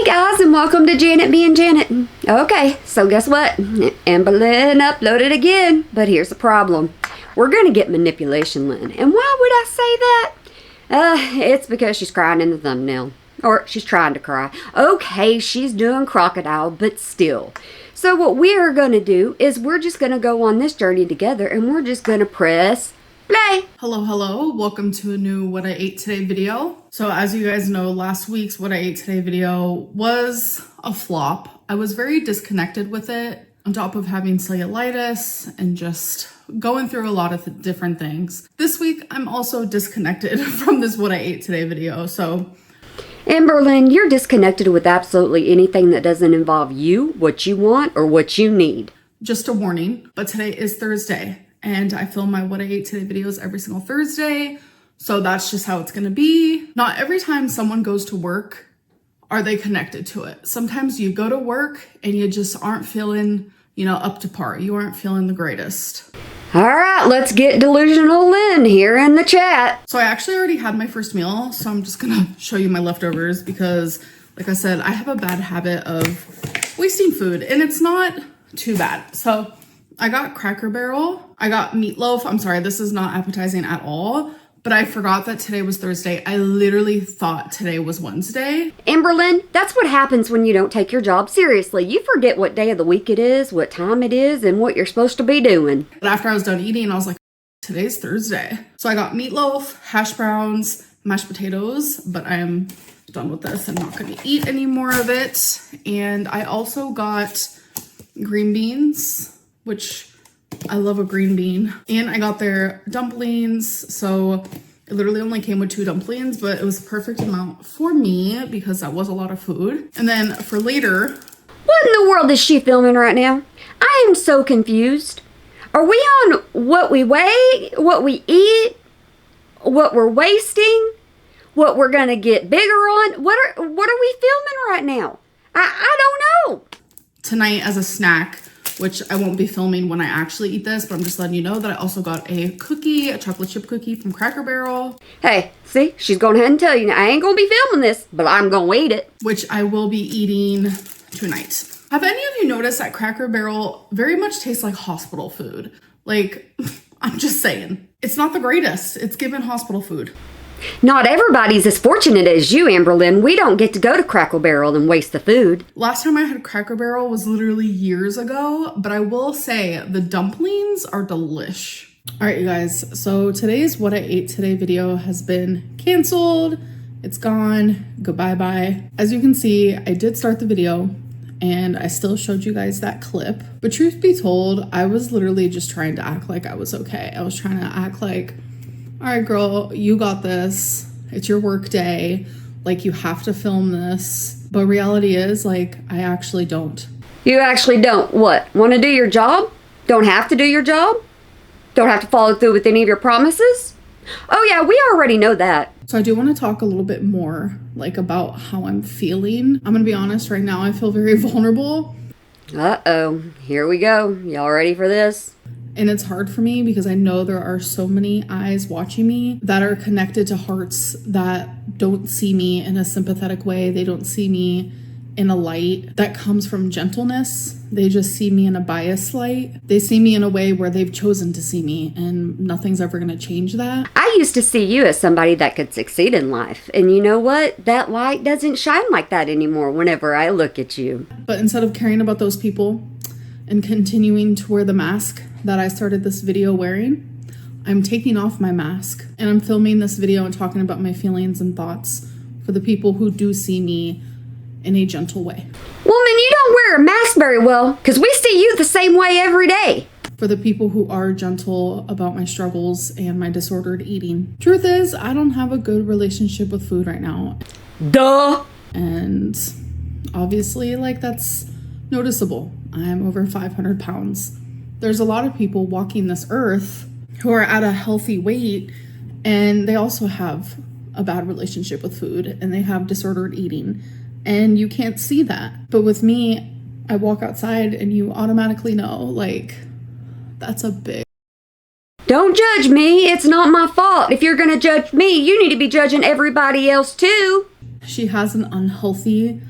Hey guys, and welcome to Janet being Janet. Okay, so guess what? Amberlynn uploaded again, but here's the problem. We're gonna get manipulation Lynn. And why would I say that? It's because she's crying in the thumbnail. Or she's trying to cry. Okay, she's doing crocodile, but still. So what we are gonna do is we're just gonna go on this journey together and we're just gonna press play. Hello, welcome to a new What I Ate Today video. So as you guys know, last week's What I Ate Today video was a flop. I was very disconnected with it, on top of having cellulitis and just going through a lot of different things. This week, I'm also disconnected from this What I Ate Today video, so... Amberlynn, you're disconnected with absolutely anything that doesn't involve you, what you want, or what you need. Just a warning, but today is Thursday. And I film my What I Ate Today videos every single Thursday. So that's just how it's gonna be. Not every time someone goes to work are they connected to it. Sometimes you go to work and you just aren't feeling, up to par. You aren't feeling the greatest. All right, let's get delusional Lynn here in the chat. So I actually already had my first meal. So I'm just gonna show you my leftovers because, like I said, I have a bad habit of wasting food and it's not too bad. So I got Cracker Barrel. I got meatloaf. I'm sorry, this is not appetizing at all, but I forgot that today was Thursday. I literally thought today was Wednesday. Amberlynn, that's what happens when you don't take your job seriously. You forget what day of the week it is, what time it is, and what you're supposed to be doing. But after I was done eating, I was like, today's Thursday. So I got meatloaf, hash browns, mashed potatoes, but I'm done with this. I'm not gonna eat any more of it. And I also got green beans, which I love a green bean. And I got their dumplings. So it literally only came with 2 dumplings, but it was a perfect amount for me because that was a lot of food. And then for later... What in the world is she filming right now? I am so confused. Are we on what we weigh, what we eat, what we're wasting, what we're gonna get bigger on? What are we filming right now? I don't know. Tonight as a snack, which I won't be filming when I actually eat this, but I'm just letting you know that I also got a cookie, a chocolate chip cookie from Cracker Barrel. Hey, see, she's going ahead and tell you, I ain't gonna be filming this, but I'm gonna eat it. Which I will be eating tonight. Have any of you noticed that Cracker Barrel very much tastes like hospital food? Like, I'm just saying, it's not the greatest. It's given hospital food. Not everybody's as fortunate as you, Amberlynn. We don't get to go to Cracker Barrel and waste the food. Last time I had Cracker Barrel was literally years ago, but I will say the dumplings are delish. All right, you guys, so today's What I Ate Today video has been canceled. It's gone. Goodbye, bye. As you can see, I did start the video and I still showed you guys that clip. But truth be told, I was literally just trying to act like I was okay. I was trying to act like, all right, girl, you got this. It's your work day. Like, you have to film this. But reality is, like, I actually don't. You actually don't what? Want to do your job? Don't have to do your job? Don't have to follow through with any of your promises? Oh yeah, we already know that. So I do want to talk a little bit more, like, about how I'm feeling. I'm gonna be honest, right now I feel very vulnerable. Uh-oh, here we go. Y'all ready for this? And it's hard for me because I know there are so many eyes watching me that are connected to hearts that don't see me in a sympathetic way. They don't see me in a light that comes from gentleness. They just see me in a biased light. They see me in a way where they've chosen to see me, and nothing's ever going to change that. I used to see you as somebody that could succeed in life. And you know what? That light doesn't shine like that anymore whenever I look at you. But instead of caring about those people and continuing to wear the mask that I started this video wearing, I'm taking off my mask and I'm filming this video and talking about my feelings and thoughts for the people who do see me in a gentle way. Woman, you don't wear a mask very well because we see you the same way every day. For the people who are gentle about my struggles and my disordered eating. Truth is, I don't have a good relationship with food right now. Duh! And obviously, like, that's noticeable. I'm over 500 pounds. There's a lot of people walking this earth who are at a healthy weight and they also have a bad relationship with food and they have disordered eating and you can't see that. But with me, I walk outside and you automatically know, like, that's a big... Don't judge me. It's not my fault. If you're gonna judge me, you need to be judging everybody else too. She has an unhealthy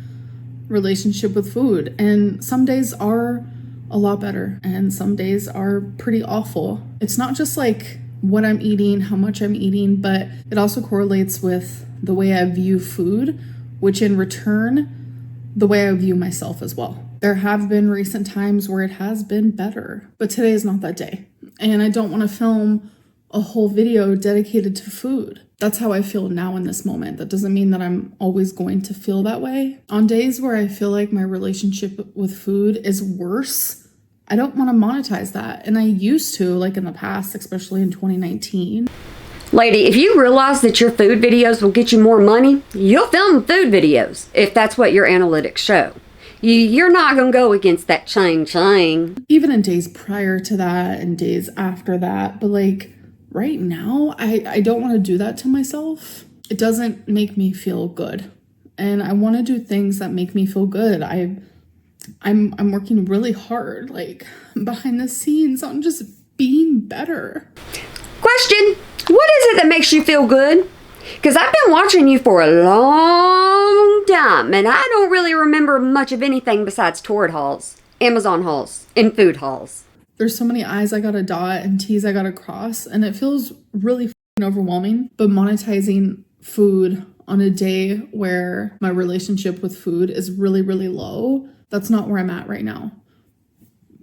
relationship with food. And some days are a lot better and some days are pretty awful. It's not just like what I'm eating, how much I'm eating, but it also correlates with the way I view food, which in return, the way I view myself as well. There have been recent times where it has been better, but today is not that day. And I don't want to film a whole video dedicated to food. That's how I feel now in this moment. That doesn't mean that I'm always going to feel that way. On days where I feel like my relationship with food is worse, I don't want to monetize that. And I used to, like in the past, especially in 2019. Lady, if you realize that your food videos will get you more money, you'll film food videos if that's what your analytics show. You're not going to go against that chang. Even in days prior to that and days after that. But like right now, I don't want to do that to myself. It doesn't make me feel good. And I want to do things that make me feel good. I'm working really hard, like behind the scenes on just being better. Question, what is it that makes you feel good? Because I've been watching you for a long time, and I don't really remember much of anything besides Torrid hauls, Amazon hauls, and food hauls. There's so many I's I gotta dot and T's I gotta cross, and it feels really overwhelming. But monetizing food on a day where my relationship with food is really, really low, that's not where I'm at right now.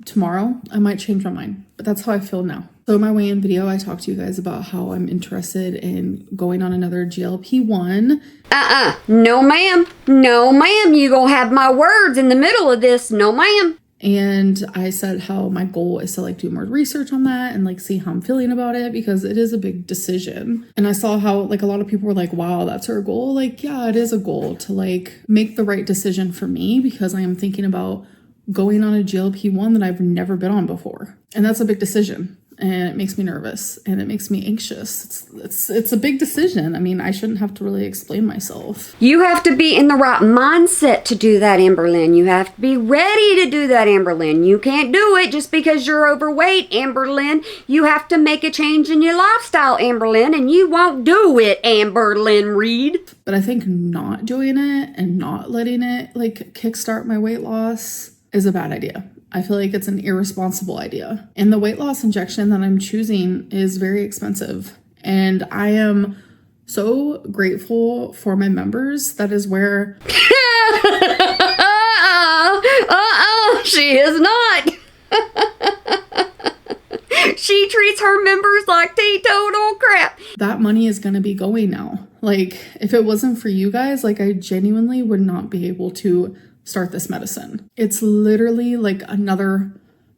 Tomorrow, I might change my mind, but that's how I feel now. So in my weigh-in video, I talked to you guys about how I'm interested in going on another GLP-1. No ma'am. No ma'am. You gonna have my words in the middle of this. No ma'am. And I said how my goal is to like do more research on that and like see how I'm feeling about it because it is a big decision. And I saw how like a lot of people were like, wow, that's her goal. Like, yeah, it is a goal to like make the right decision for me because I am thinking about going on a GLP-1 that I've never been on before. And that's a big decision. And it makes me nervous and it makes me anxious. It's a big decision. I mean, I shouldn't have to really explain myself. You have to be in the right mindset to do that, Amberlynn. You have to be ready to do that, Amberlynn. You can't do it just because you're overweight, Amberlynn. You have to make a change in your lifestyle, Amberlynn, and you won't do it, Amberlynn Reed. But I think not doing it and not letting it like kickstart my weight loss is a bad idea. I feel like it's an irresponsible idea. And the weight loss injection that I'm choosing is very expensive. And I am so grateful for my members. That is where... She is not. She treats her members like teetotal crap. That money is going to be going now. Like, if it wasn't for you guys, like I genuinely would not be able to start this medicine. It's literally like another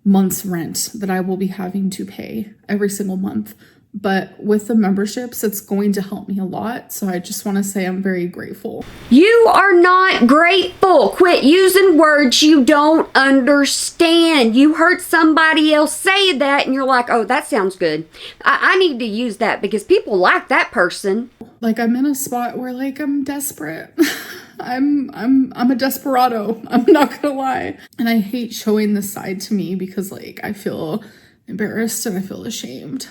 month's rent that I will be having to pay every single month. But with the memberships, it's going to help me a lot. So I just want to say I'm very grateful. You are not grateful. Quit using words you don't understand. You heard somebody else say that and you're like, oh, that sounds good. I need to use that because people like that person. Like I'm in a spot where like I'm desperate. I'm a desperado. I'm not gonna lie. And I hate showing this side to me because like I feel embarrassed and I feel ashamed.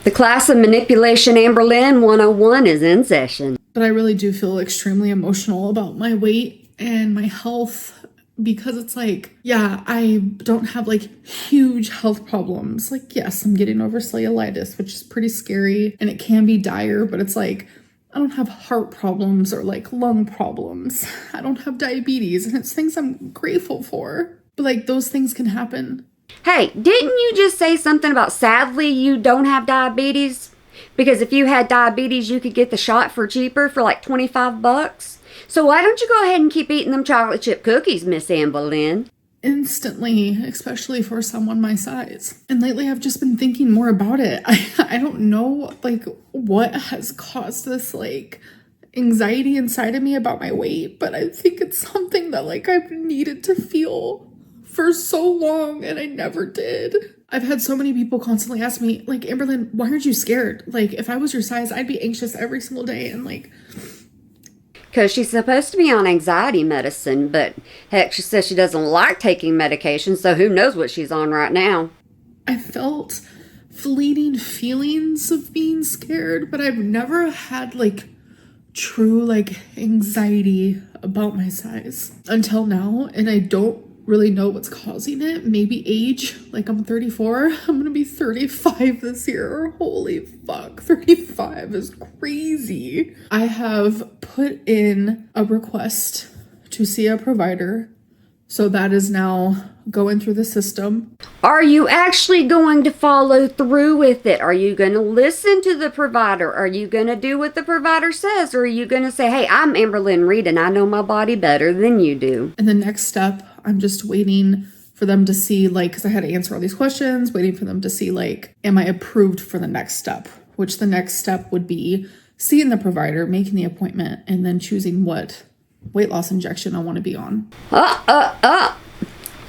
The class of manipulation Amberlynn 101 is in session. But I really do feel extremely emotional about my weight and my health because it's like, yeah, I don't have like huge health problems. Like, yes, I'm getting over cellulitis, which is pretty scary and it can be dire, but it's like, I don't have heart problems or like lung problems. I don't have diabetes and it's things I'm grateful for. But like those things can happen. Hey, didn't you just say something about sadly you don't have diabetes? Because if you had diabetes, you could get the shot for cheaper for like $25. So why don't you go ahead and keep eating them chocolate chip cookies, Miss Amberlynn? Instantly, especially for someone my size. And lately I've just been thinking more about it. I don't know like what has caused this like anxiety inside of me about my weight, but I think it's something that like I've needed to feel for so long and I never did. I've had so many people constantly ask me like, Amberlynn, why aren't you scared? Like if I was your size, I'd be anxious every single day and like... Because she's supposed to be on anxiety medicine, but heck, she says she doesn't like taking medication, so who knows what she's on right now. I felt fleeting feelings of being scared, but I've never had like true like anxiety about my size until now, and I don't really know what's causing it. Maybe age. Like, I'm 34. I'm gonna be 35 this year. Holy fuck, 35 is crazy. I have put in a request to see a provider, so that is now going through the system. Are you actually going to follow through with it? Are you going to listen to the provider? Are you going to do what the provider says? Or are you going to say, hey, I'm Amberlynn Reed and I know my body better than you do? And the next step, I'm just waiting for them to see, like, because I had to answer all these questions, waiting for them to see, like, am I approved for the next step? Which the next step would be seeing the provider, making the appointment, and then choosing what weight loss injection I want to be on.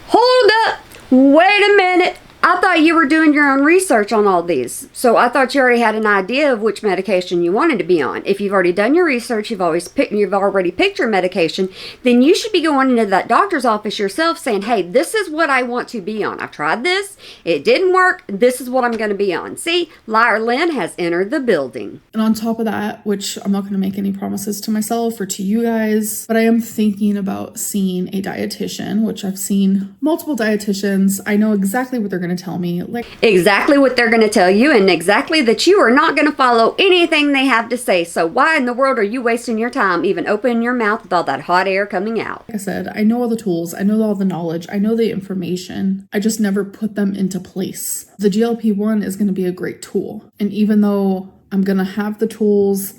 Hold up. Wait a minute. I thought you were doing your own research on all these. So I thought you already had an idea of which medication you wanted to be on. If you've already done your research, you've already picked your medication, then you should be going into that doctor's office yourself saying, hey, this is what I want to be on. I tried this. It didn't work. This is what I'm going to be on. See, Liar Lynn has entered the building. And on top of that, which I'm not going to make any promises to myself or to you guys, but I am thinking about seeing a dietitian, which I've seen multiple dietitians. I know exactly what they're going to tell me. Like, exactly what they're going to tell you, and exactly that you are not going to follow anything they have to say. So why in the world are you wasting your time even opening your mouth with all that hot air coming out? Like I said, I know all the tools, I know all the knowledge, I know the information. I just never put them into place. The GLP-1 is going to be a great tool. And even though I'm going to have the tools,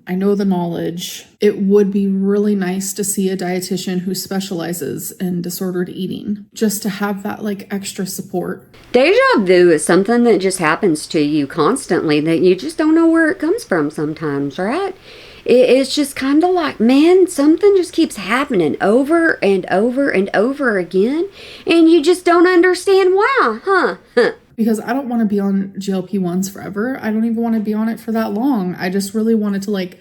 I know the knowledge, it would be really nice to see a dietitian who specializes in disordered eating, just to have that, like, extra support. Deja vu is something that just happens to you constantly that you just don't know where it comes from sometimes, right? It's just kind of like, man, something just keeps happening over and over and over again, and you just don't understand why, huh? Because I don't want to be on GLP-1s forever. I don't even want to be on it for that long. I just really wanted to, like,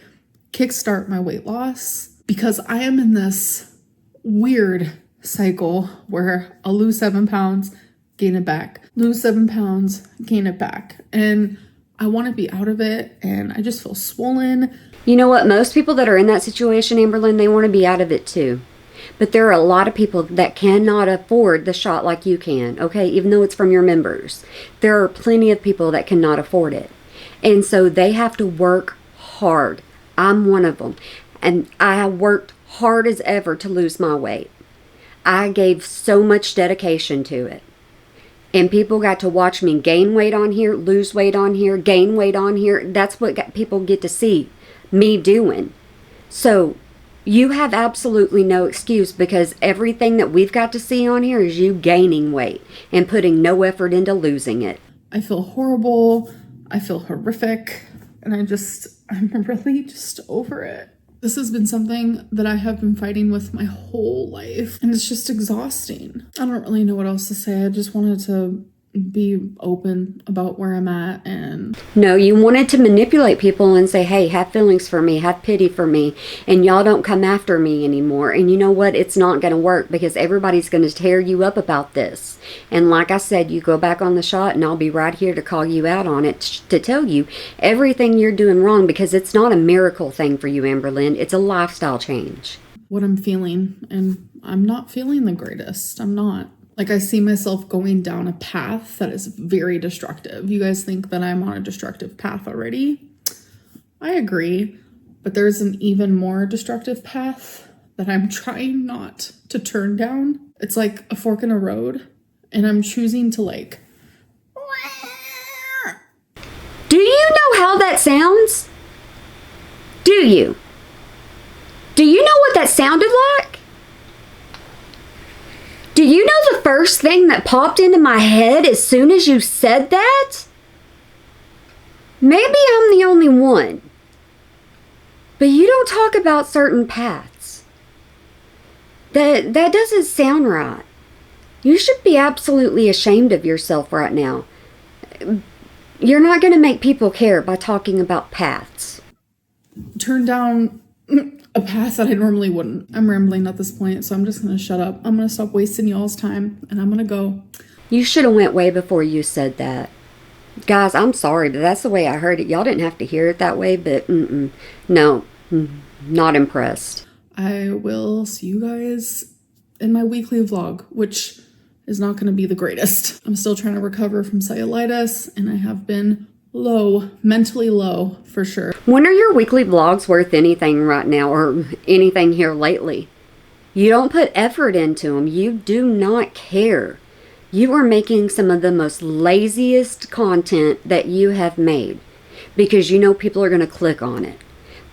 kickstart my weight loss, because I am in this weird cycle where I'll lose 7 pounds, gain it back, lose 7 pounds, gain it back. And I want to be out of it, and I just feel swollen. You know what? Most people that are in that situation, Amberlynn, they want to be out of it too. But there are a lot of people that cannot afford the shot like you can, okay? Even though it's from your members. There are plenty of people that cannot afford it. And so they have to work hard. I'm one of them. And I worked hard as ever to lose my weight. I gave so much dedication to it. And people got to watch me gain weight on here, lose weight on here, gain weight on here. That's what people get to see me doing. So you have absolutely no excuse, because everything that we've got to see on here is you gaining weight and putting no effort into losing it. I feel horrible. I feel horrific. And I'm really just over it. This has been something that I have been fighting with my whole life, and it's just exhausting. I don't really know what else to say. I just wanted to be open about where I'm at. And no, you wanted to manipulate people and say, hey, have feelings for me, have pity for me, and y'all don't come after me anymore. And you know what? It's not going to work, because everybody's going to tear you up about this. And like I said, you go back on the shot and I'll be right here to call you out on it, to tell you everything you're doing wrong, because it's not a miracle thing for you, Amberlynn. It's a lifestyle change. What I'm feeling, and I'm not feeling the greatest. I'm not. Like, I see myself going down a path that is very destructive. You guys think that I'm on a destructive path already? I agree. But there's an even more destructive path that I'm trying not to turn down. It's like a fork in a road, and I'm choosing to, like... Do you know how that sounds? Do you? Do you know what that sounded like? Do you know the first thing that popped into my head as soon as you said that? Maybe I'm the only one. But you don't talk about certain paths. That doesn't sound right. You should be absolutely ashamed of yourself right now. You're not going to make people care by talking about paths. Turn down a path that I normally wouldn't. I'm rambling at this point, so I'm just going to shut up. I'm going to stop wasting y'all's time, and I'm going to go. You should have went way before you said that. Guys, I'm sorry, but that's the way I heard it. Y'all didn't have to hear it that way, but no, not impressed. I will see you guys in my weekly vlog, which is not going to be the greatest. I'm still trying to recover from cellulitis, and I have been low, mentally low for sure. When are your weekly vlogs worth anything right now, or anything here lately? You don't put effort into them. You do not care. You are making some of the most laziest content that you have made because you know people are going to click on it.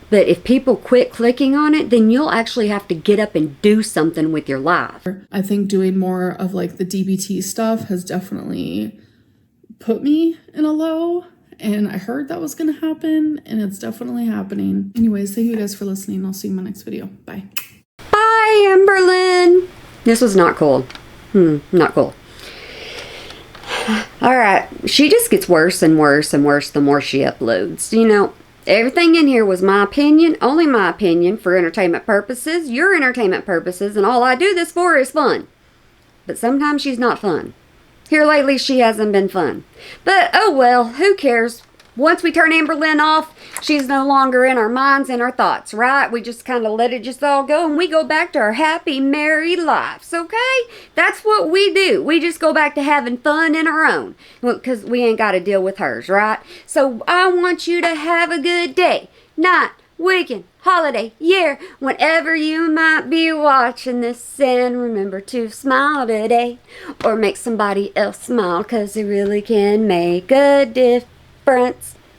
But if people quit clicking on it, then you'll actually have to get up and do something with your life. I think doing more of like the DBT stuff has definitely put me in a low, and I heard that was going to happen, and it's definitely happening. Anyways, thank you guys for listening. I'll see you in my next video. Bye. Bye, Amberlynn. This was not cool. Not cool. Alright, she just gets worse and worse and worse the more she uploads. You know, everything in here was my opinion, only my opinion, for entertainment purposes, your entertainment purposes, and all I do this for is fun. But sometimes she's not fun. Here lately, she hasn't been fun. But, oh well, who cares? Once we turn Amberlynn off, she's no longer in our minds and our thoughts, right? We just kind of let it just all go, and we go back to our happy, married lives, okay? That's what we do. We just go back to having fun in our own, because we ain't got to deal with hers, right? So I want you to have a good day, night, weekend, holiday, year, whenever you might be watching this, and remember to smile today, or make somebody else smile, because it really can make a difference.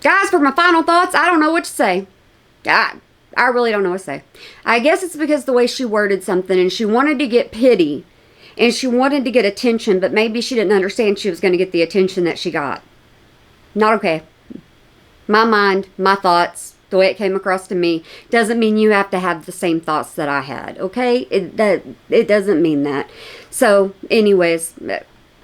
Guys, for my final thoughts, I don't know what to say. I really don't know what to say. I guess it's because the way she worded something, and she wanted to get pity, and she wanted to get attention, but maybe she didn't understand she was going to get the attention that she got. Not okay. My mind, my thoughts, the way it came across to me, doesn't mean you have to have the same thoughts that I had, okay? It doesn't mean that. So, anyways,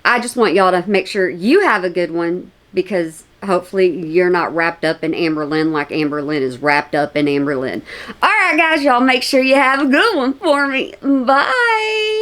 I just want y'all to make sure you have a good one, because hopefully you're not wrapped up in Amberlynn like Amberlynn is wrapped up in Amberlynn. Alright guys, y'all make sure you have a good one for me. Bye!